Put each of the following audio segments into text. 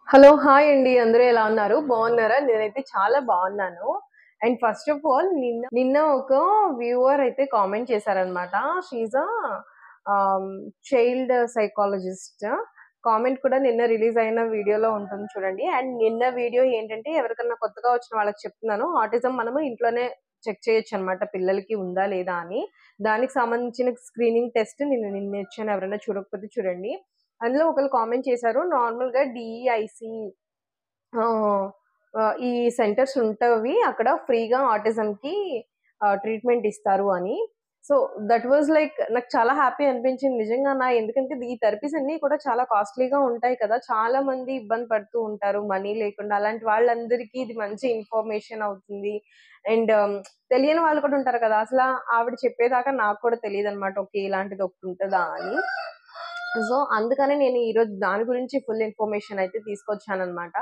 Hello! Hi అండి. అందరూ ఎలా ఉన్నారు? బాగున్నారా? నేనైతే చాలా బాగున్నాను. అండ్ ఫస్ట్ ఆఫ్ ఆల్ నిన్న ఒక వ్యూవర్ అయితే కామెంట్ చేశారనమాట. షీ ఈస్ ఆహ్, చైల్డ్ సైకాలజిస్ట్. కామెంట్ కూడా నిన్న రిలీజ్ అయిన వీడియోలో ఉంటుంది చూడండి. అండ్ నిన్న వీడియో ఏంటంటే ఎవరికన్నా కొత్తగా వచ్చిన వాళ్ళకి చెప్తున్నాను. ఆటిజం మనము ఇంట్లోనే చెక్ చేయొచ్చనమాట. పిల్లలకి ఉందా లేదా అని. దానికి సంబంధించిన స్క్రీనింగ్ టెస్ట్ నిన్న ఇచ్చాను. ఎవరైనా చూడకపోతే చూడండి. అందులో ఒకళ్ళు కామెంట్ చేశారు. నార్మల్‌గా డీఈఐసీ ఆహ్, ఈ సెంటర్స్ ఉంటవి. అక్కడ ఫ్రీగా ఆటిజంకి ట్రీట్మెంట్ ఇస్తారు అని. సో, దట్ వాస్ లైక్ నాకు చాలా హ్యాపీ అనిపించింది నిజంగానా. ఎందుకంటే ఈ థెరపీస్ అన్నీ కూడా చాలా కాస్ట్‌లీగా ఉంటాయి కదా! చాలా మంది ఇబ్బంది పడుతూ ఉంటారు మనీ లేకుండా. అలాంటి వాళ్ళందరికీ ఇది మంచి ఇన్ఫర్మేషన్ అవుతుంది. అండ్ తెలియని వాళ్ళు కూడా ఉంటారు కదా! ఆవిడ చెప్పేదాకా నాకు కూడా తెలీదనమాట. ఓకే. ఇలాంటిది ఒకటి ఉంటదా అని. సో, అందుకనే నేను ఈరోజు దాని గురించి ఫుల్ ఇన్ఫర్మేషన్ అయితే తీసుకొచ్చాననమాట.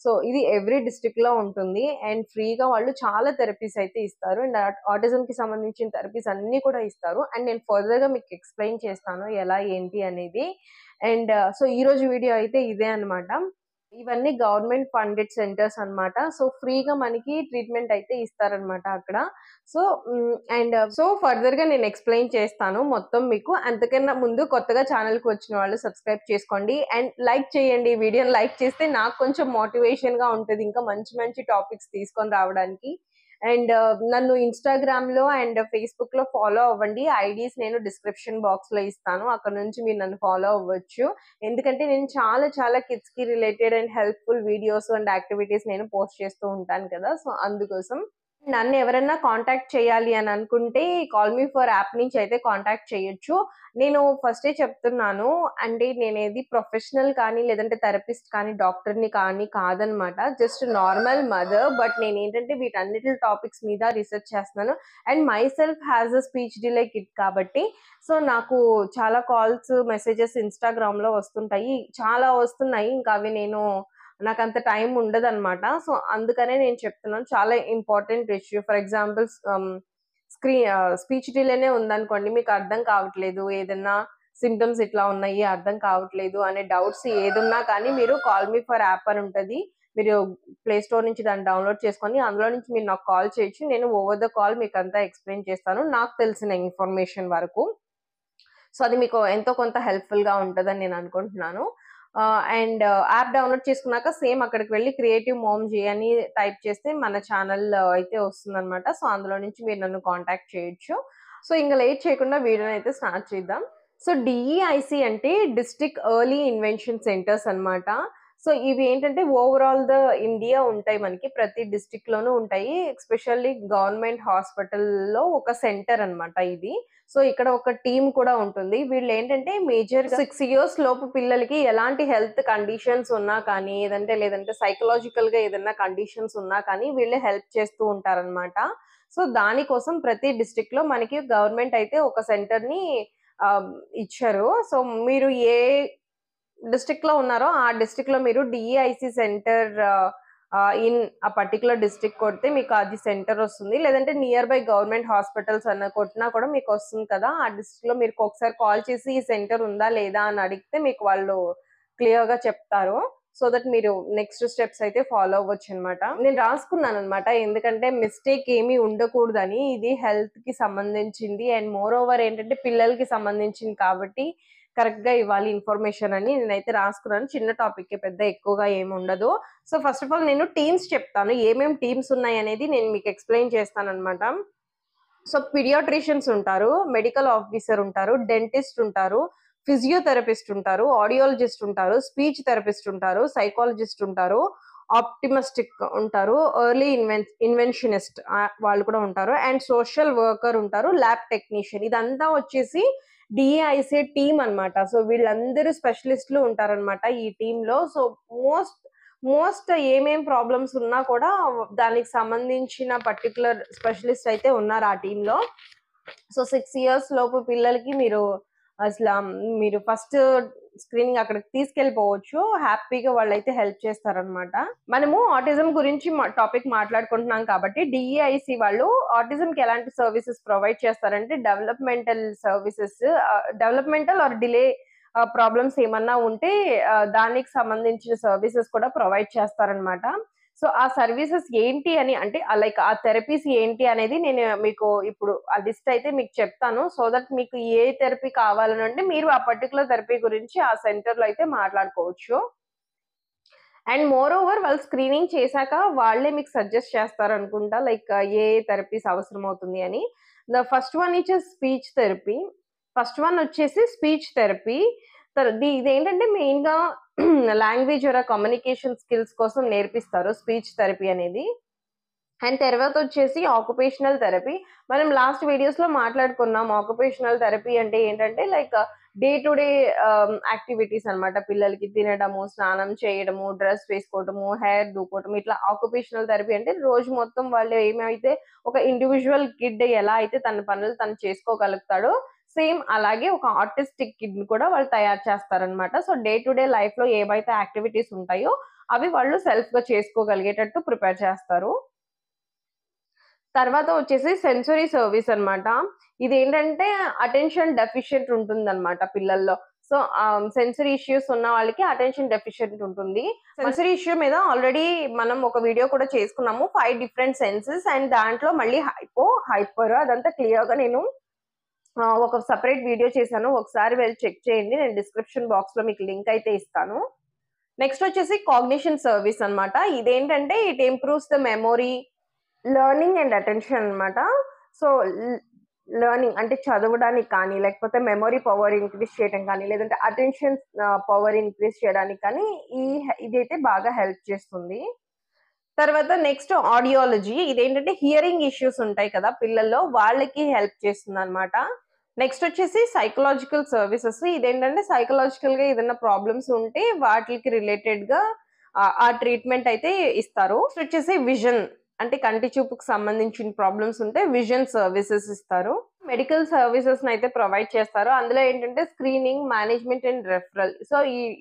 సో, ఇది ఎవ్రీ డిస్ట్రిక్ట్‌లో ఉంటుంది. అండ్ ఫ్రీగా వాళ్ళు చాలా థెరపీస్ అయితే ఇస్తారు. అండ్ ఆటిజంకి సంబంధించిన థెరపీస్ అన్నీ కూడా ఇస్తారు. అండ్ నేను ఫర్దర్‌గా మీకు ఎక్స్‌ప్లెయిన్ చేస్తాను ఎలా ఏంటి అనేది. అండ్ సో, ఈరోజు వీడియో అయితే ఇదే అనమాట. ఇవన్నీ గవర్నమెంట్ ఫండెడ్ సెంటర్స్ అన్నమాట. సో, ఫ్రీగా మనకి ట్రీట్మెంట్ అయితే ఇస్తారనమాట అక్కడ. సో, ఫర్దర్‌గా నేను ఎక్స్‌ప్లెయిన్ చేస్తాను మొత్తం మీకు. అంతకన్నా ముందు కొత్తగా ఛానెల్‌కి వచ్చిన వాళ్ళు సబ్స్క్రైబ్ చేసుకోండి. అండ్ లైక్ చేయండి. వీడియోని లైక్ చేస్తే నాకు కొంచెం మోటివేషన్‌గా ఉంటది. ఇంకా మంచి మంచి టాపిక్స్ తీసుకొని రావడానికి. అండ్ నన్ను ఇన్‌స్టాగ్రామ్‌లో అండ్ ఫేస్‌బుక్‌లో ఫాలో అవ్వండి. ఐడీస్ నేను డిస్క్రిప్షన్ బాక్స్‌లో ఇస్తాను. అక్కడ నుంచి మీరు నన్ను ఫాలో అవ్వచ్చు. ఎందుకంటే నేను చాలా చాలా కిడ్స్‌కి related and helpful videos and activities నేను పోస్ట్ చేస్తూ ఉంటాను కదా! సో, అందుకోసం. నన్ను ఎవరైనా కాంటాక్ట్ చేయాలి అని అనుకుంటే కాల్ మీ ఫర్ యాప్ నుంచి అయితే కాంటాక్ట్ చేయొచ్చు. నేను ఫస్టే చెప్తున్నాను. అంటే నేనేది ప్రొఫెషనల్ కానీ, లేదంటే థెరపిస్ట్ కానీ, డాక్టర్‌ని కానీ కాదనమాట. Just normal mother. బట్ నేనేంటంటే వీటన్నిటి టాపిక్స్ మీద రిసర్చ్ చేస్తున్నాను. And my self has a speech delay kid కాబట్టి సో, నాకు చాలా కాల్స్, మెసేజెస్ ఇన్‌స్టాగ్రామ్‌లో వస్తుంటాయి. చాలా వస్తున్నాయి. ఇంకా అవి నాకంత టైం ఉండదనమాట. సో, అందుకనే నేను చెప్తున్నాను. చాలా important issue. For example speech డిలేనే ఉందనుకోండి. మీకు అర్థం కావట్లేదు. ఏదన్నా సింప్టమ్స్ ఇట్లా ఉన్నాయి, అర్థం కావట్లేదు అనే డౌట్స్ ఏదున్నా కానీ మీరు కాల్ మీ ఫర్ యాప్ అని ఉంటది. మీరు ప్లే స్టోర్ నుంచి దాన్ని డౌన్‌లోడ్ చేసుకొని అందులో నుంచి మీరు నాకు కాల్ చేయొచ్చు. నేను ఓవర్ ద కాల్ మీకంతా ఎక్స్‌ప్లెయిన్ చేస్తాను. నాకు తెలిసిన ఇన్ఫర్మేషన్ వరకు. సో, అది మీకు ఎంతో కొంత హెల్ప్‌ఫుల్‌గా ఉంటదని నేను అనుకుంటున్నాను. అండ్ యాప్ డౌన్‌లోడ్ చేసుకున్నాక సేమ్ అక్కడికి వెళ్లి క్రియేటివ్ మామ్ జే అని టైప్ చేస్తే మన ఛానెల్ అయితే వస్తుందన్నమాట. సో, అందులో నుంచి మీరు నన్ను కాంటాక్ట్ చేయొచ్చు. సో, ఇంక లేట్ చేయకుండా వీడియోనైతే స్టార్ట్ చేద్దాం. సో, డీఈఐసీ అంటే డిస్ట్రిక్ట్ ఎర్లీ ఇన్వెన్షన్ సెంటర్స్ అన్నమాట. సో, ఇవి ఏంటంటే ఓవరాల్ ఇండియా ఉంటాయి మనకి. ప్రతి డిస్ట్రిక్ట్‌లోనూ ఉంటాయి. ఎస్పెషల్లీ గవర్నమెంట్ హాస్పిటల్‌లో ఒక సెంటర్ అన్నమాట ఇది. సో, ఇక్కడ ఒక టీమ్ కూడా ఉంటుంది. వీళ్ళేంటంటే మేజర్‌గా 6 ఇయర్స్ లోపు పిల్లలకి ఎలాంటి హెల్త్ కండిషన్స్ ఉన్నా కానీ, లేదంటే సైకలాజికల్‌గా ఏదన్నా కండిషన్స్ ఉన్నా కానీ వీళ్ళే హెల్ప్ చేస్తూ ఉంటారనమాట. సో, దానికోసం ప్రతి డిస్ట్రిక్ట్‌లో మనకి గవర్నమెంట్ అయితే ఒక సెంటర్‌ని ఆహ్, ఇచ్చారు. సో, మీరు ఏ డిస్ట్రిక్ట్‌లో ఉన్నారో, ఆ డిస్ట్రిక్ట్‌లో మీరు డీఈఐసీ సెంటర్ ఇన్ ఆ పర్టిక్యులర్ డిస్ట్రిక్ట్ కొడితే మీకు అది సెంటర్ వస్తుంది. లేదంటే నియర్ బై గవర్నమెంట్ హాస్పిటల్స్ అన్న కొట్టినా కూడా మీకొస్తుంది కదా! ఆ డిస్ట్రిక్ట్‌లో మీరు ఒకసారి కాల్ చేసి ఈ సెంటర్ ఉందా? లేదా? అని అడిగితే మీకు వాళ్ళు క్లియర్‌గా చెప్తారు. సో దట్ మీరు నెక్స్ట్ స్టెప్స్ అయితే ఫాలో అవ్వొచ్చనమాట. నేను రాసుకున్నాననమాట. ఎందుకంటే మిస్టేక్ ఏమీ ఉండకూడదని. ఇది హెల్త్‌కి సంబంధించింది. అండ్ మోర్ ఓవర్ ఏంటంటే పిల్లలకి సంబంధించింది కాబట్టి కరెక్ట్‌గా ఇవ్వాలి ఇన్ఫర్మేషన్ అని నేనైతే రాసుకున్నాను. చిన్న టాపిక్కే పెద్ద ఎక్కువగా ఏముండదు. సో, ఫస్ట్ ఆఫ్ ఆల్ నేను టీమ్స్ చెప్తాను. ఏమేం టీమ్స్ ఉన్నాయనేది నేను మీకు ఎక్స్‌ప్లెయిన్ చేస్తాననమాట. సో, పీడియాట్రిషియన్స్ ఉంటారు, మెడికల్ ఆఫీసర్ ఉంటారు, డెంటిస్ట్ ఉంటారు, ఫిజియోథెరపిస్ట్ ఉంటారు, ఆడియాలజిస్ట్ ఉంటారు, స్పీచ్ థెరపిస్ట్ ఉంటారు, సైకాలజిస్ట్ ఉంటారు, ఆప్టిమిస్టిక్ ఉంటారు, ఎర్లీ ఇన్వెన్షనిస్ట్ వాళ్ళు కూడా ఉంటారు. అండ్ సోషల్ వర్కర్ ఉంటారు, ల్యాబ్ టెక్నీషియన్ ఇదంతా వచ్చేసి డీఐసీ టీమ్ అన్నమాట. సో, వీళ్ళందరూ స్పెషలిస్ట్‌లు ఉంటారన్నమాట ఈ టీమ్‌లో. సో, మోస్ట్ మోస్ట్ ఏమేం ప్రాబ్లమ్స్ ఉన్నా కూడా దానికి సంబంధించిన పర్టిక్యులర్ స్పెషలిస్ట్ అయితే ఉన్నారు ఆ టీమ్‌లో. సో, 6 ఇయర్స్ లోపు పిల్లలకి అసల మీరు ఫస్ట్ స్క్రీనింగ్ అక్కడికి తీసుకెళ్ళిపోవచ్చు. హ్యాపీగా వాళ్ళైతే హెల్ప్ చేస్తారనమాట. మనము ఆటిజం గురించి టాపిక్ మాట్లాడుకుంటున్నాం కాబట్టి డీఈఐసీ వాళ్ళు ఆటిజంకి ఎలాంటి సర్వీసెస్ ప్రొవైడ్ చేస్తారంటే developmental services developmental or delay problems ఏమన్నా ఉంటే దానికి సంబంధించిన సర్వీసెస్ కూడా ప్రొవైడ్ చేస్తారనమాట. సో, ఆ సర్వీసెస్ ఏంటి అని అంటే లైక్ ఆ థెరపీస్ ఏంటి అనేది నేను మీకు ఇప్పుడు ఆ లిస్ట్ అయితే మీకు చెప్తాను. సో దట్ మీకు ఏ థెరపీ కావాలనంటే మీరు ఆ పర్టిక్యులర్ థెరపీ గురించి ఆ సెంటర్‌లో అయితే మాట్లాడుకోవచ్చు. అండ్ మోర్ ఓవర్ వాళ్ళు స్క్రీనింగ్ చేశాక వాళ్ళే మీకు సజెస్ట్ చేస్తారనుకుంటా. లైక్ ఏ థెరపీస్ అవసరమవుతుంది అని. The first one is speech therapy. First one వచ్చేసి స్పీచ్ థెరపీ. ఇదేంటంటే మెయిన్‌గా లాంగ్వేజ్ ఆర్ కమ్యూనికేషన్ స్కిల్స్ కోసం నేర్పిస్తారు స్పీచ్ థెరపీ అనేది. అండ్ తర్వాతొచ్చేసి ఆక్యుపేషనల్ థెరపీ. మనం లాస్ట్ వీడియోస్‌లో మాట్లాడుకున్నాం. ఆక్యుపేషనల్ థెరపీ అంటే ఏంటంటే like day to day activities అన్నమాట. పిల్లలకి తినడము, స్నానం చేయడము, డ్రెస్ వేసుకోవటము, హెయిర్ దూకోవటం ఇట్లా ఆక్యుపేషనల్ థెరపీ అంటే రోజు మొత్తం వాళ్ళు ఏమైతే ఒక ఇండివిడ్యువల్ కిడ్ ఎలా అయితే తన పనులు తను చేసుకోగలుగుతాడో సేమ్ అలాగే ఒక ఆర్టిస్టిక్ కిడ్‌ని కూడా వాళ్ళు తయారు చేస్తారన్నమాట. సో, డే టు డే లైఫ్‌లో ఏవైతే యాక్టివిటీస్ ఉంటాయో అవి వాళ్ళు సెల్ఫ్‌గా చేసుకోగలిగేటట్టు ప్రిపేర్ చేస్తారు. తర్వాత వచ్చేసి సెన్సరీ సర్వీస్ అన్నమాట. ఇదేంటంటే అటెన్షన్ డెఫిషియెంట్ ఉంటుందన్నమాట పిల్లల్లో. సో, సెన్సరీ ఇష్యూస్ ఉన్న వాళ్ళకి అటెన్షన్ డెఫిషియెంట్ ఉంటుంది. సెన్సరీ ఇష్యూ మీద ఆల్రెడీ మనం ఒక వీడియో కూడా చేసుకున్నాము. 5 డిఫరెంట్ సెన్సెస్ అండ్ దాంట్లో మళ్ళీ హైపో, హైపర్ అదంతా క్లియర్‌గా నేను ఒక సెపరేట్ వీడియో చేశాను. ఒకసారి వెళ్లి చెక్ చేయండి. నేను డిస్క్రిప్షన్ బాక్స్‌లో మీకు లింక్ అయితే ఇస్తాను. నెక్స్ట్ వచ్చేసి కాగ్నిషన్ సర్వీస్ అన్నమాట. ఇదేంటంటే it improves the memory, learning and attention అన్నమాట. సో, లెర్నింగ్ అంటే చదవడానికి కానీ, లేకపోతే మెమరీ పవర్ ఇంక్రీజ్ చేయడం కానీ, లేదంటే అటెన్షన్ పవర్ ఇంక్రీజ్ చేయడానికి కానీ ఇదైతే బాగా హెల్ప్ చేస్తుంది. తర్వాత నెక్స్ట్ ఆడియాలజీ. ఇదేంటంటే హియరింగ్ ఇష్యూస్ ఉంటాయి కదా పిల్లల్లో, వాళ్ళకి హెల్ప్ చేస్తుందన్నమాట. నెక్స్ట్ వచ్చేసి సైకలాజికల్ సర్వీసెస్. ఇదేంటంటే సైకలాజికల్‌గా ఏదైనా ప్రాబ్లమ్స్ ఉంటే వాటిలికి రిలేటెడ్‌గా ఆ ట్రీట్‌మెంట్ అయితే ఇస్తారు. నెక్స్ట్ వచ్చేసి విజన్ అంటే కంటి చూపుకి సంబంధించిన ప్రాబ్లమ్స్ ఉంటే విజన్ సర్వీసెస్ ఇస్తారు. మెడికల్ సర్వీసెస్‌నైతే ప్రొవైడ్ చేస్తారు. అందులో ఏంటంటే screening, management and referral. So,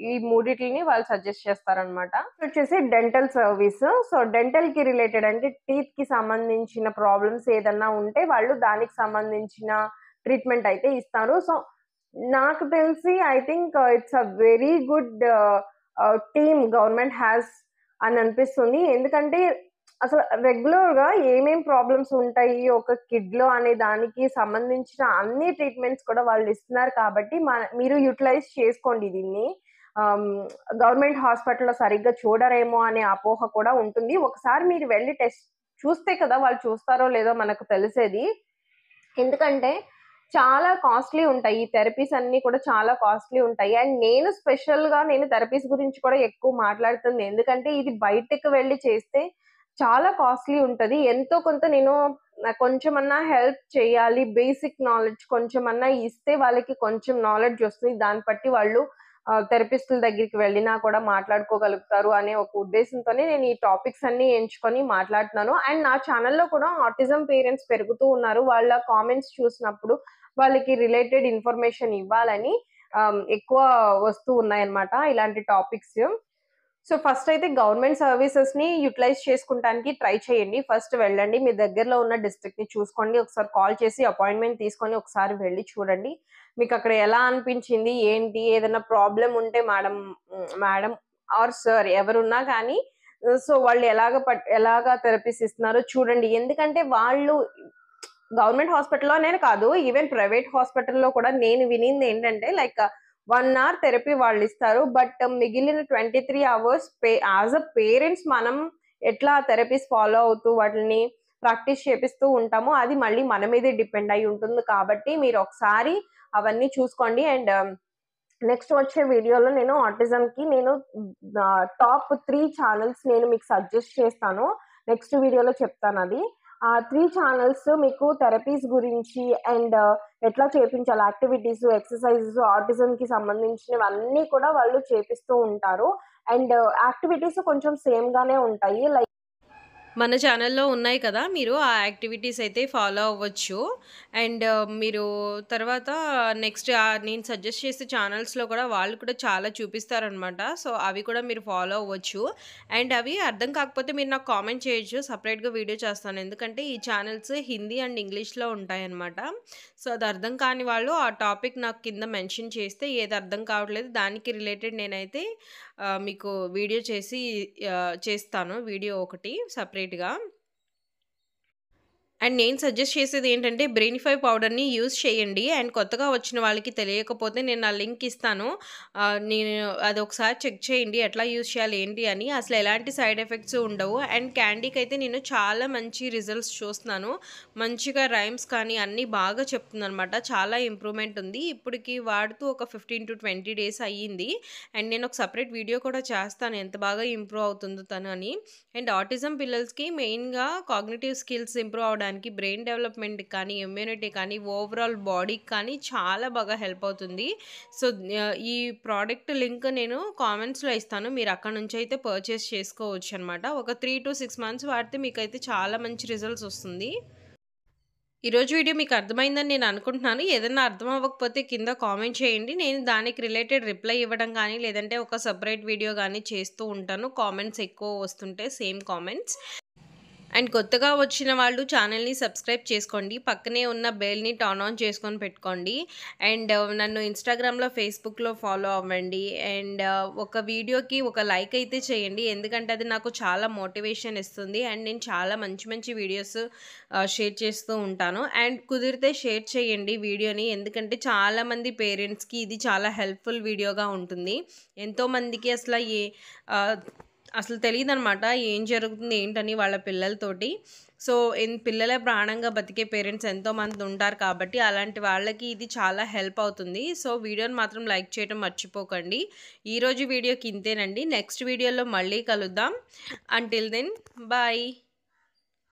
ఈ మూడిట్లిని వాళ్ళు సజెస్ట్ చేస్తారనమాట. వచ్చేసి డెంటల్ సర్వీస్. సో, డెంటల్‌కి రిలేటెడ్ అంటే టీత్‌కి సంబంధించిన ప్రాబ్లమ్స్ ఏదన్నా ఉంటే వాళ్ళు దానికి సంబంధించిన ట్రీట్‌మెంట్ అయితే ఇస్తారు. సో, నాకు తెలిసి I think it's a very good team government has అని అనిపిస్తుంది. ఎందుకంటే అసలు రెగ్యులర్‌గా ఏమేం ప్రాబ్లమ్స్ ఉంటాయి ఒక కిడ్‌లో అనే దానికి సంబంధించిన అన్ని ట్రీట్‌మెంట్స్ కూడా వాళ్ళు ఇస్తున్నారు కాబట్టి మీరు యుటిలైజ్ చేసుకోండి దీన్ని. ఆహ్, గవర్నమెంట్ హాస్పిటల్‌లో సరిగ్గా చూడరేమో అనే అపోహ కూడా ఉంటుంది. ఒకసారి మీరు వెళ్లి టెస్ట్ చూస్తే కదా వాళ్ళు చూస్తారో లేదో మనకు తెలిసేది. ఎందుకంటే చాలా కాస్ట్‌లీ ఉంటాయి. ఈ థెరపీస్ అన్నీ కూడా చాలా కాస్ట్‌లీ ఉంటాయి. అండ్ నేను స్పెషల్‌గా థెరపీస్ గురించి కూడా ఎక్కువ మాట్లాడుతుంది. ఎందుకంటే ఇది బయటకి వెళ్లి చేస్తే చాలా కాస్ట్‌లీ ఉంటది. ఎంతో కొంత నేను కొంచెమన్నా హెల్ప్ చేయాలి. బేసిక్ నాలెడ్జ్ కొంచెమన్నా ఇస్తే వాళ్ళకి కొంచెం నాలెడ్జ్ వస్తుంది. దాన్ని బట్టి వాళ్ళు థెరపిస్టుల దగ్గరికి వెళ్ళినా కూడా మాట్లాడుకోగలుగుతారు అనే ఒక ఉద్దేశంతోనే నేను ఈ టాపిక్స్ అన్నీ ఎంచుకొని మాట్లాడుతున్నాను. అండ్ నా ఛానెల్‌లో కూడా ఆటిజం పేరెంట్స్ పెరుగుతూ ఉన్నారు. వాళ్ళ కామెంట్స్ చూసినప్పుడు వాళ్ళకి రిలేటెడ్ ఇన్ఫర్మేషన్ ఇవ్వాలని ఎక్కువ వస్తూ ఉన్నాయన్నమాట ఇలాంటి టాపిక్స్. సో, ఫస్ట్ అయితే గవర్నమెంట్ సర్వీసెస్‌ని యుటిలైజ్ చేసుకుంటానికి ట్రై చేయండి. ఫస్ట్ వెళ్ళండి. మీ దగ్గరలో ఉన్న డిస్ట్రిక్ట్‌ని చూసుకోండి. ఒకసారి కాల్ చేసి అపాయింట్‌మెంట్ తీసుకొని ఒకసారి వెళ్లి చూడండి. మీకక్కడ ఎలా అనిపించింది? ఏంటి? ఏదైనా ప్రాబ్లమ్ ఉంటే మేడం ఆర్ సార్ ఎవరున్నా కానీ సో, వాళ్ళు ఎలాగా థెరపీస్ ఇస్తున్నారో చూడండి. ఎందుకంటే వాళ్ళు గవర్నమెంట్ హాస్పిటల్‌లోనే కాదు. ఈవెన్ ప్రైవేట్ హాస్పిటల్‌లో కూడా నేను వినిందేంటంటే లైక్ 1 అవర్ థెరపీ వాళ్ళిస్తారు. బట్ మిగిలిన 23 అవర్స్ యాస్ ఎ పేరెంట్స్ మనం ఎట్లా థెరపీస్ ఫాలో అవుతూ వాటిల్ని ప్రాక్టీస్ చేపిస్తూ ఉంటామో అది మళ్ళీ మన మీదే డిపెండ్ అయ్యి ఉంటుంది కాబట్టి మీరొకసారి అవన్నీ చూసుకోండి. అండ్ నెక్స్ట్ వచ్చే వీడియోలో నేను ఆటిజంకి టాప్ 3 ఛానెల్స్ నేను మీకు సజెస్ట్ చేస్తాను. నెక్స్ట్ వీడియోలో చెప్తానది. ఆ 3 ఛానెల్స్ మీకు థెరపీస్ గురించి అండ్ ఎట్లా చేపించాలి యాక్టివిటీస్, ఎక్సర్‌సైజెస్ ఆటిజంకి సంబంధించినవన్నీ కూడా వాళ్ళు చేపిస్తూ ఉంటారు. అండ్ యాక్టివిటీస్ కొంచెం సేమ్ గానే ఉంటాయి. మన ఛానల్‌లో ఉన్నాయి కదా! మీరు ఆ యాక్టివిటీస్ అయితే ఫాలో అవ్వచ్చు. అండ్ మీరు తర్వాత నెక్స్ట్ నేను సజెస్ట్ చేసే ఛానల్స్‌లో కూడా వాళ్ళు కూడా చాలా చూపిస్తారనమాట. సో, అవి కూడా మీరు ఫాలో అవ్వచ్చు. అండ్ అవి అర్థం కాకపోతే మీరు నాకు కామెంట్ చేయొచ్చు. సెపరేట్‌గా వీడియో చేస్తాను. ఎందుకంటే ఈ ఛానల్స్ హిందీ అండ్ ఇంగ్లీష్‌లో ఉంటాయన్నమాట. సో, అది అర్థం కాని వాళ్ళు ఆ టాపిక్ నాకు కింద మెన్షన్ చేస్తే ఏది అర్థం కావట్లేదు దానికి రిలేటెడ్ నేనైతే మీకు వీడియో చేసి చేస్తాను. వీడియో ఒకటి సెపరేట్‌గా. అండ్ నేను సజెస్ట్ చేసేది ఏంటంటే బ్రెయినిఫై పౌడర్‌ని యూజ్ చేయండి. అండ్ కొత్తగా వచ్చిన వాళ్ళకి తెలియకపోతే నేను ఆ లింక్ ఇస్తాను. నేను అది ఒకసారి చెక్ చేయండి. ఎట్లా యూజ్ చేయాలి ఏంటి అని. అసలు ఎలాంటి సైడ్ ఎఫెక్ట్స్ ఉండవు. అండ్ క్యాండీకైతే నేను చాలా మంచి రిజల్ట్స్ చూస్తున్నాను. మంచిగా రైమ్స్ కానీ అన్నీ బాగా చెప్తుందనమాట. చాలా ఇంప్రూవ్‌మెంట్ ఉంది. ఇప్పటికి వాడుతూ ఒక 15-20 డేస్ అయ్యింది. అండ్ నేను ఒక సెపరేట్ వీడియో కూడా చేస్తాను. ఎంత బాగా ఇంప్రూవ్ అవుతుందో తను అని. అండ్ ఆటిజం పిల్లలకి మెయిన్‌గా కాగ్నిటివ్ స్కిల్స్ ఇంప్రూవ్ అవ్వడానికి బ్రెయిన్ డెవలప్‌మెంట్‌కి కానీ, ఇమ్యూనిటీ కానీ, ఓవరాల్ బాడీకి కానీ చాలా బాగా హెల్ప్ అవుతుంది. సో, ఈ ప్రోడక్ట్ లింక్ నేను కామెంట్స్‌లో ఇస్తాను. మీరు అక్కడ నుంచి అయితే పర్చేస్ చేసుకోవచ్చనమాట. ఒక 3-6 మంత్స్ వాడితే మీకైతే చాలా మంచి రిజల్ట్స్ వస్తుంది. ఈరోజు వీడియో మీకు అర్థమైందని నేను అనుకుంటున్నాను. ఏదన్నా అర్థం అవ్వకపోతే కింద కామెంట్ చేయండి. నేను దానికి రిలేటెడ్ రిప్లై ఇవ్వడం కానీ, లేదంటే ఒక సెపరేట్ వీడియో గానీ చేస్తూ ఉంటాను. కామెంట్స్ ఎక్కువ వస్తుంటే సేమ్ కామెంట్స్. అండ్ కొత్తగా వచ్చిన వాళ్ళు ఛానల్‌ని సబ్స్క్రైబ్ చేసుకోండి. పక్కనే ఉన్న బెల్‌ని టర్న్ ఆన్ చేసుకొని పెట్టుకోండి. అండ్ నన్ను ఇన్‌స్టాగ్రామ్‌లో, ఫేస్‌బుక్‌లో ఫాలో అవ్వండి. అండ్ ఒక వీడియోకి ఒక లైక్ అయితే చేయండి. ఎందుకంటే అది నాకు చాలా మోటివేషన్ ఇస్తుంది. అండ్ నేను చాలా మంచి మంచి వీడియోస్ షేర్ చేస్తూ ఉంటాను. అండ్ కుదిరితే షేర్ చేయండి వీడియోని. ఎందుకంటే చాలామంది పేరెంట్స్‌కి ఇది చాలా హెల్ప్‌ఫుల్ వీడియోగా ఉంటుంది. ఎంతోమందికి ఆహ్, అసలు తెలీదనమాట. ఏం జరుగుతుంది ఏంటని వాళ్ళ పిల్లలతోటి. సో, పిల్లలే ప్రాణంగా బతికే పేరెంట్స్ ఎంతోమంది ఉంటారు కాబట్టి, అలాంటి వాళ్ళకి ఇది చాలా హెల్ప్ అవుతుంది. సో, వీడియోని మాత్రం లైక్ చేయడం మర్చిపోకండి. ఈరోజు వీడియోకి ఇంతేనండి. నెక్స్ట్ వీడియోలో మళ్ళీ కలుద్దాం. Until then bye.